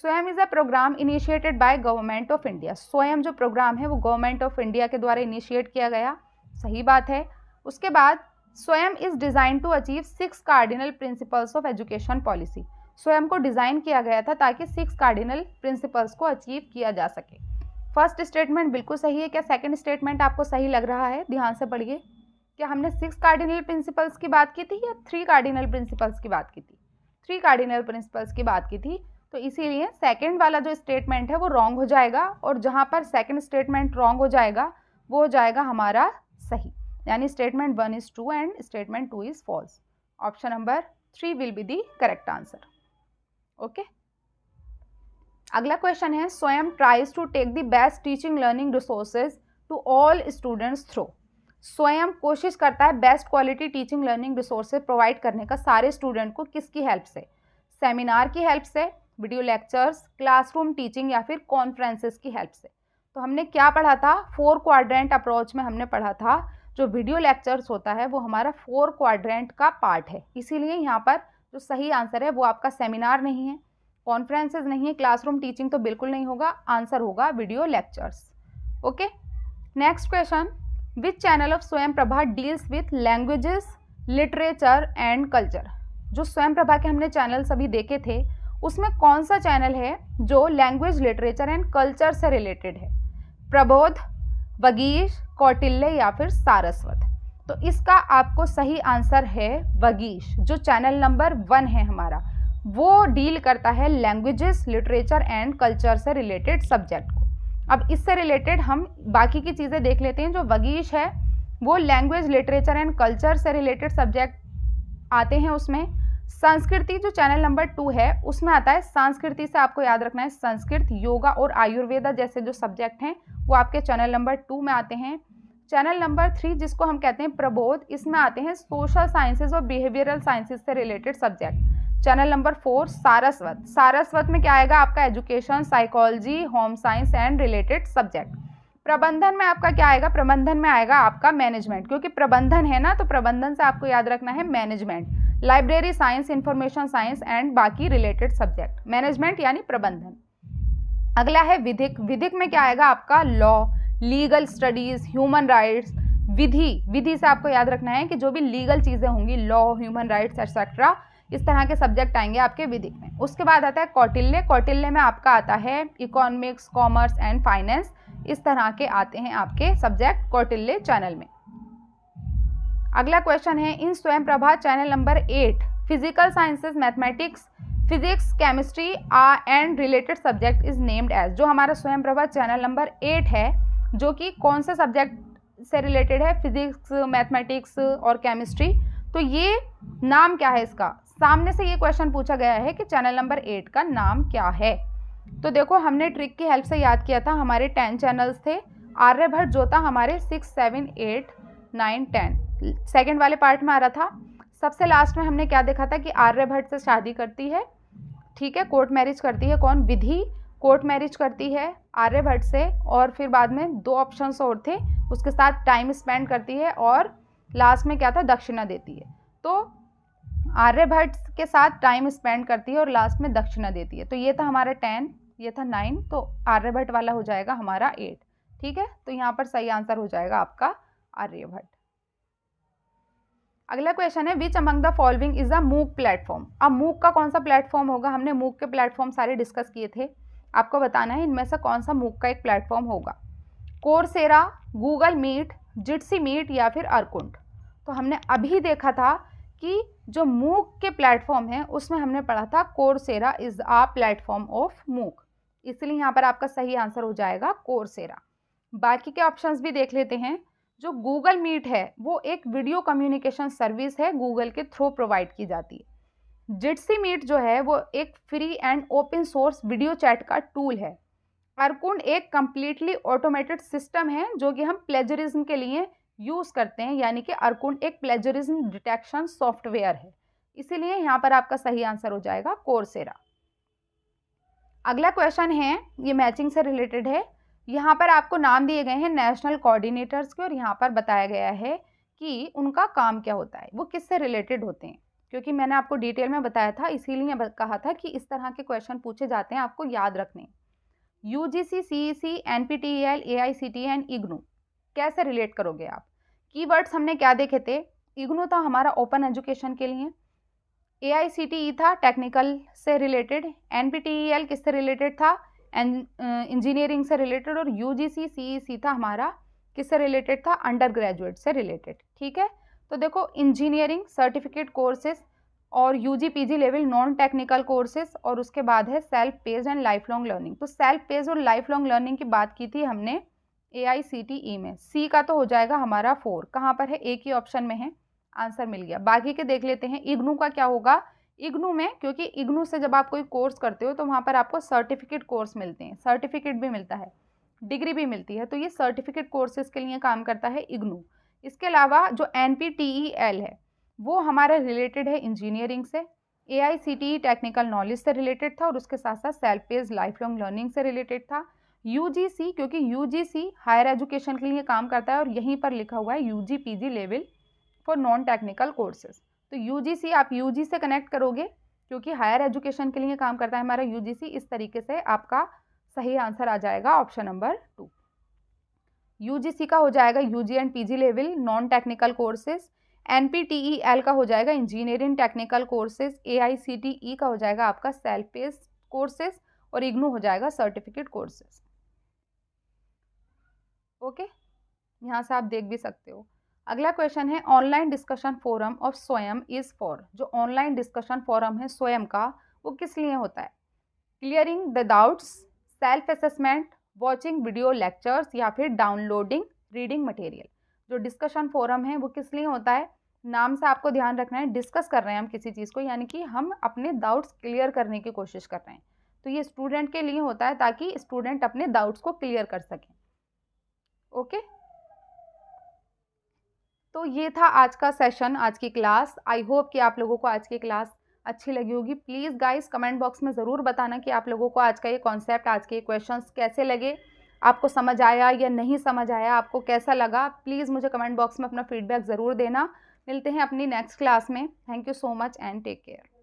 Swayam is a programme initiated by government of India. Swayam जो प्रोग्राम है वो गवर्नमेंट ऑफ इंडिया के द्वारा इनिशिएट किया गया, सही बात है। उसके बाद Swayam is design to achieve 6 cardinal principles of education policy. Swayam को डिजाइन किया गया था ताकि 6 कार्डिनल प्रिंसिपल्स को अचीव किया जा सके। फर्स्ट स्टेटमेंट बिल्कुल सही है। क्या सेकंड स्टेटमेंट आपको सही लग रहा है? ध्यान से पढ़िए। क्या हमने 6 कार्डिनल प्रिंसिपल्स की बात की थी या 3 कार्डिनल प्रिंसिपल्स की बात की थी? 3 कार्डिनल प्रिंसिपल्स की बात की थी, तो इसीलिए सेकंड वाला जो स्टेटमेंट है वो रॉन्ग हो जाएगा, और जहाँ पर सेकंड स्टेटमेंट रॉन्ग हो जाएगा वो हो जाएगा हमारा सही, यानी statement 1 is true and statement 2 is false. Option number 3 will be the correct answer. Okay, अगला क्वेश्चन है Swayam tries to take the best teaching learning resources to all students through. Swayam कोशिश करता है best quality teaching learning resources provide करने का सारे स्टूडेंट को, किसकी हेल्प से? सेमिनार की हेल्प से, वीडियो लेक्चर्स, क्लासरूम टीचिंग या फिर कॉन्फ्रेंसेस की हेल्प से। तो हमने क्या पढ़ा था? 4 क्वाड्रेंट अप्रोच में हमने पढ़ा था जो वीडियो लेक्चर्स होता है वो हमारा 4 क्वाड्रेंट का पार्ट है, इसीलिए यहाँ पर जो सही आंसर है वो आपका सेमिनार नहीं है, कॉन्फ्रेंसेस नहीं है, क्लासरूम टीचिंग तो बिल्कुल नहीं होगा, आंसर होगा video lectures. Okay, next question, which channel of Swayam Prabha deals with languages, literature and culture. जो स्वयं प्रभा के हमने चैनल्स अभी देखे थे उसमें कौन सा चैनल है जो लैंग्वेज, लिटरेचर एंड कल्चर से रिलेटेड है? प्रबोध, वगीश, कौटिल्य या फिर सारस्वत। तो इसका आपको सही आंसर है वगीश। जो चैनल नंबर 1 है हमारा वो डील करता है लैंग्वेजेस, लिटरेचर एंड कल्चर से रिलेटेड सब्जेक्ट को। अब इससे रिलेटेड हम बाकी की चीज़ें देख लेते हैं। जो वगीश है वो लैंग्वेज, लिटरेचर एंड कल्चर से रिलेटेड सब्जेक्ट आते हैं उसमें। संस्कृति जो चैनल नंबर 2 है उसमें आता है, संस्कृति से आपको याद रखना है संस्कृत, योगा और आयुर्वेदा जैसे जो सब्जेक्ट हैं वो आपके चैनल नंबर 2 में आते हैं। चैनल नंबर 3 जिसको हम कहते हैं प्रबोध, इसमें आते हैं सोशल साइंसेज और बिहेवियरल साइंसेज से related subject. Channel number 4 Saraswat, Saraswat में क्या आएगा आपका? Education, psychology, home science and related subject. प्रबंधन में आपका क्या आएगा? प्रबंधन में आएगा आपका मैनेजमेंट, क्योंकि प्रबंधन है ना, तो प्रबंधन से आपको याद रखना है management. Library science, information science and बाकी रिलेटेड सब्जेक्ट, मैनेजमेंट यानी प्रबंधन। अगला है विधिक, विधिक में क्या आएगा आपका? Law, legal studies, human rights, विधि, विधि से आपको याद रखना है कि जो भी लीगल चीज़ें होंगी, लॉ, ह्यूमन राइट्स एक्सेट्रा, इस तरह के सब्जेक्ट आएंगे आपके विधिक में। उसके बाद आता है कौटिल्य, कौटिल्य में आपका आता है इकोनॉमिक्स, कॉमर्स एंड फाइनेंस, इस तरह के आते हैं आपके सब्जेक्ट कौटिल्य चैनल में। अगला क्वेश्चन है in Swayam Prabha channel number 8 physical sciences, mathematics, physics, chemistry and related subject is named as. जो हमारा स्वयं प्रभा चैनल नंबर 8 है जो कि कौन से सब्जेक्ट से रिलेटेड है? फिजिक्स, मैथमेटिक्स और केमिस्ट्री। तो ये नाम क्या है इसका? सामने से ये क्वेश्चन पूछा गया है कि चैनल नंबर 8 का नाम क्या है। तो देखो हमने ट्रिक की हेल्प से याद किया था, हमारे 10 चैनल्स थे। आर्यभट्ट जो था हमारे 6, 7, 8, 9, 10 सेकेंड वाले पार्ट में आ रहा था। सबसे लास्ट में हमने क्या देखा था कि आर्यभट्ट से शादी करती है, ठीक है, कोर्ट मैरिज करती है कौन? विधि कोर्ट मैरिज करती है आर्यभट्ट से, और फिर बाद में 2 ऑप्शंस और थे, उसके साथ टाइम स्पेंड करती है और लास्ट में क्या था? दक्षिणा देती है। तो आर्यभट्ट के साथ टाइम स्पेंड करती है और लास्ट में दक्षिणा देती है। तो ये था हमारा 10, ये था 9, तो आर्यभट्ट वाला हो जाएगा हमारा 8, ठीक है। तो यहाँ पर सही आंसर हो जाएगा आपका आर्यभट्ट। अगला क्वेश्चन है which among the following is a मूक प्लेटफॉर्म। अब मूक का कौन सा प्लेटफॉर्म होगा? हमने मूक के प्लेटफॉर्म सारे डिस्कस किए थे, आपको बताना है इनमें से कौन सा मूक का एक प्लेटफॉर्म होगा। कोर्सेरा, गूगल मीट, जिट्सी मीट या फिर अर्कुंट। तो हमने अभी देखा था कि जो मूक के प्लेटफॉर्म हैं उसमें हमने पढ़ा था Coursera is a platform of मूक, इसलिए यहाँ पर आपका सही आंसर हो जाएगा कोर्सेरा। बाकी के ऑप्शंस भी देख लेते हैं। जो गूगल मीट है वो एक वीडियो कम्युनिकेशन सर्विस है, गूगल के थ्रू प्रोवाइड की जाती है। जिट्सी मीट जो है वो एक free and open source video chat का टूल है। अर्कुंड एक कंप्लीटली ऑटोमेटेड सिस्टम है जो कि हम प्लेजरिज्म के लिए यूज़ करते हैं, यानी कि अर्कुंड एक प्लेजरिज्म डिटेक्शन सॉफ्टवेयर है, इसीलिए यहाँ पर आपका सही आंसर हो जाएगा कोर्सेरा। अगला क्वेश्चन है, ये मैचिंग से रिलेटेड है। यहाँ पर आपको नाम दिए गए हैं नेशनल कोऑर्डिनेटर्स के और यहाँ पर बताया गया है कि उनका काम क्या होता है, वो किससे रिलेटेड होते हैं। क्योंकि मैंने आपको डिटेल में बताया था, इसीलिए कहा था कि इस तरह के क्वेश्चन पूछे जाते हैं, आपको याद रखने। UGC, CEC, NPTEL, AICTE and IGNOU कैसे रिलेट करोगे आप। कीवर्ड्स हमने क्या देखे थे, इग्नू था हमारा ओपन एजुकेशन के लिए, एआईसीटीई था टेक्निकल से रिलेटेड, एनपीटीईएल किससे रिलेटेड था, इंजीनियरिंग से रिलेटेड, और यूजीसी सीईसी था हमारा किससे रिलेटेड था, अंडर ग्रेजुएट से रिलेटेड। ठीक है, तो देखो इंजीनियरिंग सर्टिफिकेट कोर्सेज और UG PG level non technical courses, और उसके बाद है self paced and life long learning. तो सेल्फ पेस्ड और लाइफ लॉन्ग लर्निंग की बात की थी हमने एआईसीटीई में। सी का तो हो जाएगा हमारा 4, कहाँ पर है, एक ही ऑप्शन में है, आंसर मिल गया। बाकी के देख लेते हैं। इग्नू का क्या होगा, इग्नू में, क्योंकि इग्नू से जब आप कोई कोर्स करते हो तो वहाँ पर आपको सर्टिफिकेट कोर्स मिलते हैं, सर्टिफिकेट भी मिलता है, डिग्री भी मिलती है, तो ये सर्टिफिकेट कोर्सेज के लिए काम करता है इग्नू। इसके अलावा जो एनपीटीईएल है वो हमारा रिलेटेड है इंजीनियरिंग से, एआईसीटीई टेक्निकल नॉलेज से रिलेटेड था और उसके साथ साथ self paced life long learning से रिलेटेड था। यूजीसी, क्योंकि यूजीसी हायर एजुकेशन के लिए काम करता है और यहीं पर लिखा हुआ है UG PG level for non technical courses, तो यूजीसी आप यूजी से कनेक्ट करोगे क्योंकि हायर एजुकेशन के लिए काम करता है हमारा यूजीसी। इस तरीके से आपका सही आंसर आ जाएगा ऑप्शन नंबर 2। यूजीसी का हो जाएगा UG and PG level non technical courses, NPTEL का हो जाएगा इंजीनियरिंग टेक्निकल कोर्सेज, एआईसीटीई का हो जाएगा आपका सेल्फ पेस्ड कोर्सेज, और इग्नू हो जाएगा सर्टिफिकेट कोर्सेज। ओके, यहाँ से आप देख भी सकते हो। अगला क्वेश्चन है, ऑनलाइन डिस्कशन फोरम ऑफ स्वयं इज फॉर। जो ऑनलाइन डिस्कशन फोरम है स्वयं का, वो किस लिए होता है, clearing the doubts, self assessment, watching video lectures या फिर डाउनलोडिंग रीडिंग मटेरियल। जो डिस्कशन फोरम है वो किस लिए होता है, नाम से आपको ध्यान रखना है, डिस्कस कर रहे हैं हम किसी चीज़ को, यानी कि हम अपने डाउट्स क्लियर करने की कोशिश कर रहे हैं, तो ये स्टूडेंट के लिए होता है ताकि स्टूडेंट अपने डाउट्स को क्लियर कर सकें। ओके, तो ये था आज का सेशन, आज की क्लास। आई होप कि आप लोगों को आज की क्लास अच्छी लगी होगी। प्लीज़ गाइस कमेंट बॉक्स में ज़रूर बताना कि आप लोगों को आज का ये कॉन्सेप्ट, आज के क्वेश्चंस कैसे लगे, आपको समझ आया या नहीं समझ आया, आपको कैसा लगा। प्लीज़ मुझे कमेंट बॉक्स में अपना फीडबैक ज़रूर देना। मिलते हैं अपनी नेक्स्ट क्लास में। Thank you so much and take care.